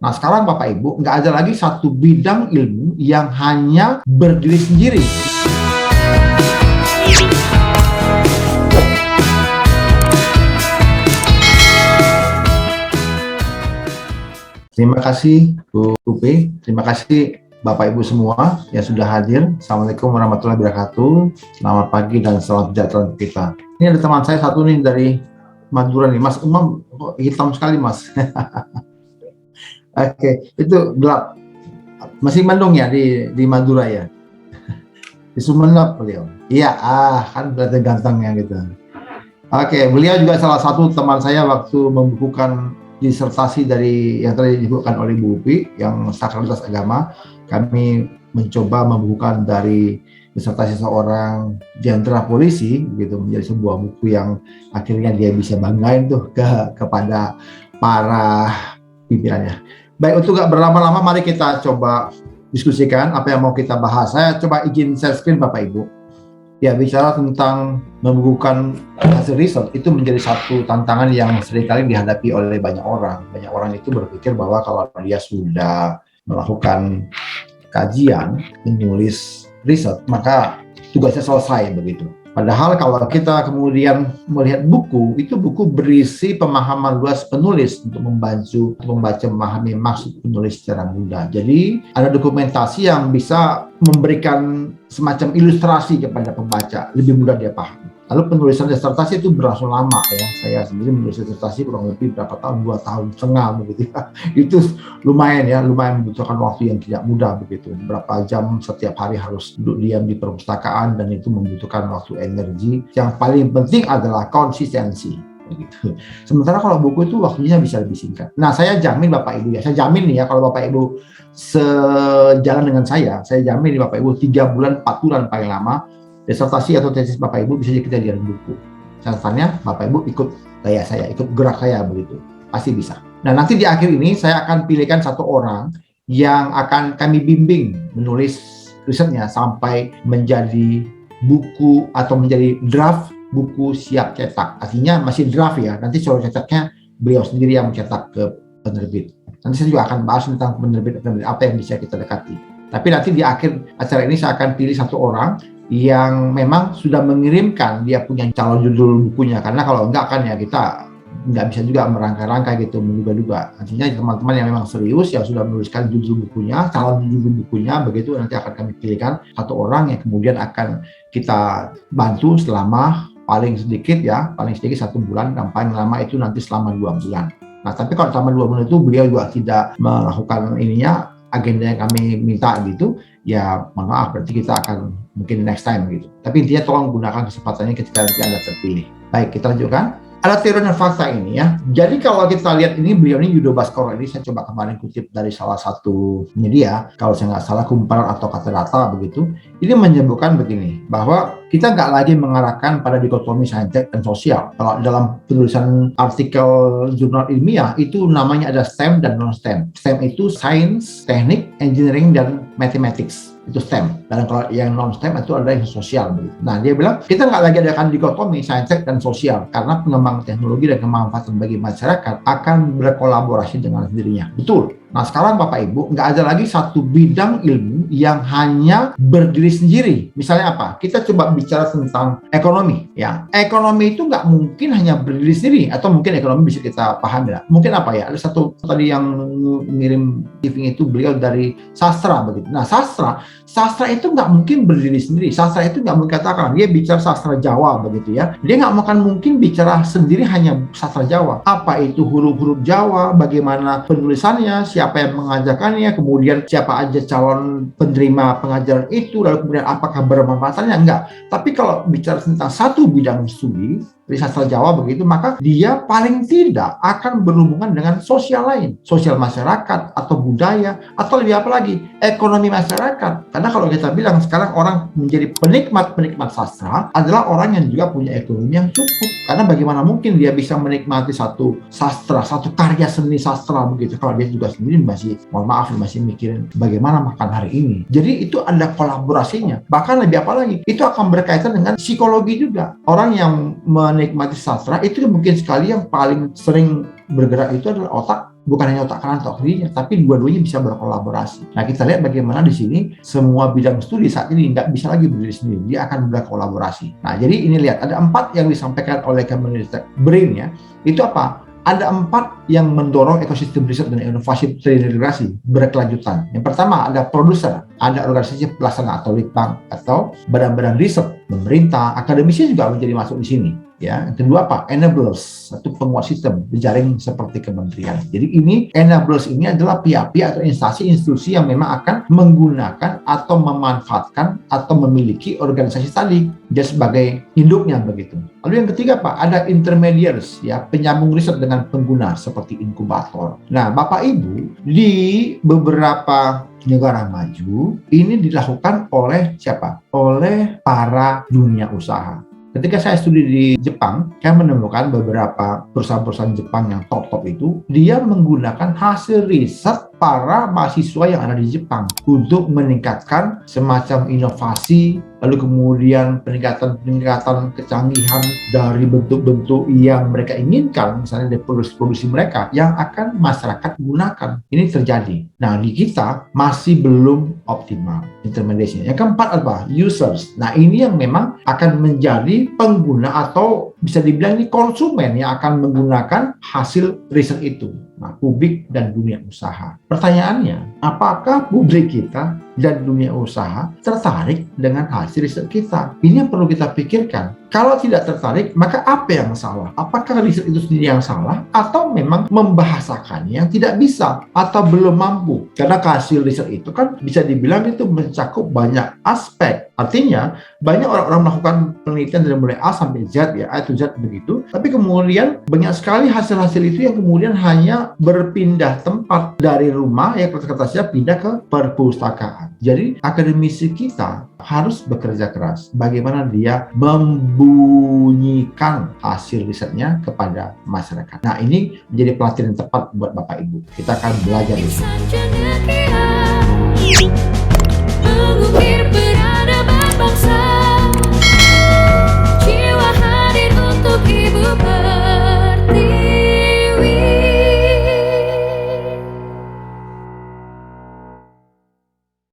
Nah, sekarang Bapak Ibu, nggak ada lagi satu bidang ilmu yang hanya berdiri sendiri. Terima kasih Bu Upi, terima kasih Bapak Ibu semua yang sudah hadir. Assalamualaikum warahmatullahi wabarakatuh. Selamat pagi dan salam sejahtera untuk kita. Ini ada teman saya satu nih dari Madura nih, Mas Umam, hitam sekali Mas. Oke, itu gelap. Masih mendung ya di Madura ya? Di Sumeneb beliau. Iya, kan berarti gantengnya gitu. Oke, beliau juga salah satu teman saya waktu membukukan disertasi dari yang tadi dibukukan oleh Bu Upi, yang sakralitas agama. Kami mencoba membukukan dari disertasi seorang jenderal polisi, gitu, menjadi sebuah buku yang akhirnya dia bisa banggain tuh kepada para pimpinannya. Baik, untuk gak berlama-lama, mari kita coba diskusikan apa yang mau kita bahas. Saya coba izin share screen Bapak Ibu. Ya, bicara tentang membukukan hasil riset itu menjadi satu tantangan yang seringkali dihadapi oleh banyak orang. Banyak orang itu berpikir bahwa kalau dia sudah melakukan kajian, menulis riset, maka tugasnya selesai begitu. Padahal kalau kita kemudian melihat buku, itu buku berisi pemahaman luas penulis untuk membaca, memahami maksud penulis secara mudah. Jadi ada dokumentasi yang bisa memberikan semacam ilustrasi kepada pembaca, lebih mudah dia paham. Lalu penulisan disertasi itu berlangsung lama ya. Saya sendiri menulis disertasi kurang lebih berapa tahun, 2 tahun setengah begitu ya. Itu lumayan ya, lumayan membutuhkan waktu yang tidak mudah begitu. Berapa jam setiap hari harus duduk diam di perpustakaan, dan itu membutuhkan waktu, energi. Yang paling penting adalah konsistensi. Begitu. Sementara kalau buku itu waktunya bisa lebih singkat. Nah, saya jamin Bapak Ibu ya, saya jamin nih ya, kalau Bapak Ibu sejalan dengan saya jamin nih Bapak Ibu 3 bulan, 4 bulan paling lama, disertasi atau tesis Bapak Ibu bisa kita di dalam buku. Catatannya Bapak Ibu ikut gaya saya, ikut gerak saya begitu. Pasti bisa. Nah, nanti di akhir ini saya akan pilihkan satu orang yang akan kami bimbing menulis risetnya sampai menjadi buku atau menjadi draft buku siap cetak. Artinya masih draft ya. Nanti soal cetaknya beliau sendiri yang mencetak ke penerbit. Nanti saya juga akan bahas tentang penerbit apa yang bisa kita dekati. Tapi nanti di akhir acara ini saya akan pilih satu orang yang memang sudah mengirimkan dia punya calon judul bukunya, karena kalau enggak kan ya kita nggak bisa juga merangkai-rangkai gitu, menduga-duga. Artinya teman-teman yang memang serius yang sudah menuliskan judul bukunya, calon judul bukunya begitu, nanti akan kami pilihkan satu orang yang kemudian akan kita bantu selama paling sedikit 1 bulan, dan paling lama itu nanti selama 2 bulan. Nah, tapi kalau selama 2 bulan itu beliau juga tidak melakukan agenda yang kami minta gitu, ya mohon maaf, berarti kita akan mungkin next time gitu. Tapi intinya tolong gunakan kesempatannya ketika nanti Anda terpilih. Baik, kita lanjutkan. Ada teori dan fakta ini ya. Jadi kalau kita lihat ini, beliau ini Yudo Baskoro ini, saya coba kemarin kutip dari salah satu media, kalau saya nggak salah Kumparan atau Kata Data begitu. Ini menyebutkan begini, bahwa kita nggak lagi mengarahkan pada dikotomi saintek dan sosial. Kalau dalam penulisan artikel jurnal ilmiah itu namanya ada STEM dan non-STEM. STEM itu Science, Teknik, Engineering, dan Mathematics. Itu STEM. Dan kalau yang non-STEM itu adalah yang sosial. Nah, dia bilang kita nggak lagi adakan dikotomi saintek dan sosial, karena pengembangan teknologi dan kemanfaatan bagi masyarakat akan berkolaborasi dengan sendirinya. Betul. Nah, sekarang Bapak Ibu, nggak ada lagi satu bidang ilmu yang hanya berdiri sendiri. Misalnya apa? Kita coba bicara tentang ekonomi. Ya, ekonomi itu nggak mungkin hanya berdiri sendiri, atau mungkin ekonomi bisa kita pahami. Mungkin apa ya? Ada satu tadi yang ngirim briefing itu beliau dari sastra begitu. Nah, sastra itu nggak mungkin berdiri sendiri. Sastra itu nggak mungkin katakan dia bicara sastra Jawa begitu ya. Dia nggak mungkin bicara sendiri hanya sastra Jawa. Apa itu huruf-huruf Jawa? Bagaimana penulisannya? Siapa yang mengajarkannya, kemudian siapa aja calon penerima pengajaran itu, lalu kemudian apakah bermanfaatnya? Enggak. Tapi kalau bicara tentang satu bidang studi dari sastra Jawa begitu, maka dia paling tidak akan berhubungan dengan sosial lain, sosial masyarakat atau budaya, atau lebih apa lagi, ekonomi masyarakat. Karena kalau kita bilang sekarang orang menjadi penikmat sastra adalah orang yang juga punya ekonomi yang cukup. Karena bagaimana mungkin dia bisa menikmati satu sastra, satu karya seni sastra begitu, kalau dia juga sendiri masih, mohon maaf, masih mikirin bagaimana makan hari ini. Jadi itu ada kolaborasinya. Bahkan lebih apa lagi, itu akan berkaitan dengan psikologi juga. Orang yang menikmati sastra itu mungkin sekali yang paling sering bergerak itu adalah otak, bukan hanya otak kanan atau kirinya, tapi dua-duanya bisa berkolaborasi. Nah, kita lihat bagaimana di sini semua bidang studi saat ini nggak bisa lagi berdiri sendiri, dia akan berkolaborasi. Nah, jadi ini lihat, ada 4 yang disampaikan oleh Kemenristek BRAIN ya, itu apa? Ada 4 yang mendorong ekosistem riset dan inovasi terintegrasi berkelanjutan. Yang pertama ada produser, ada organisasi pelaksana atau lead bank atau badan-badan riset, pemerintah, akademisi juga menjadi masuk di sini. Ya, yang kedua apa? Enablers, satu penguat sistem berjaring seperti kementerian. Jadi ini enablers ini adalah pihak-pihak atau instansi-institusi yang memang akan menggunakan atau memanfaatkan atau memiliki organisasi tadi dia sebagai induknya begitu. Lalu yang ketiga Pak, ada intermediaries ya, penyambung riset dengan pengguna seperti inkubator. Nah, Bapak Ibu, di beberapa negara maju ini dilakukan oleh siapa? Oleh para dunia usaha. Ketika saya studi di Jepang, saya menemukan beberapa perusahaan-perusahaan Jepang yang top-top itu, dia menggunakan hasil riset para mahasiswa yang ada di Jepang untuk meningkatkan semacam inovasi, lalu kemudian peningkatan kecanggihan dari bentuk-bentuk yang mereka inginkan, misalnya dari produksi mereka, yang akan masyarakat gunakan. Ini terjadi. Nah, di kita masih belum optimal intermediation. Yang keempat apa? Users. Nah, ini yang memang akan menjadi pengguna atau bisa dibilang ini konsumen yang akan menggunakan hasil riset itu. Nah, publik dan dunia usaha. Pertanyaannya, apakah publik kita dan dunia usaha tertarik dengan hasil riset kita? Ini yang perlu kita pikirkan. Kalau tidak tertarik, maka apa yang salah? Apakah riset itu sendiri yang salah? Atau memang membahasakannya yang tidak bisa? Atau belum mampu? Karena hasil riset itu kan bisa dibilang itu mencakup banyak aspek. Artinya, banyak orang-orang melakukan penelitian dari mulai A sampai Z, ya, A to Z begitu. Tapi kemudian banyak sekali hasil-hasil itu yang kemudian hanya berpindah tempat dari rumah, ya kata-kata saya pindah ke perpustakaan. Jadi akademisi kita harus bekerja keras. Bagaimana dia membunyikan hasil risetnya kepada masyarakat. Nah, ini menjadi pelatihan yang tepat buat Bapak Ibu. Kita akan belajar di sini.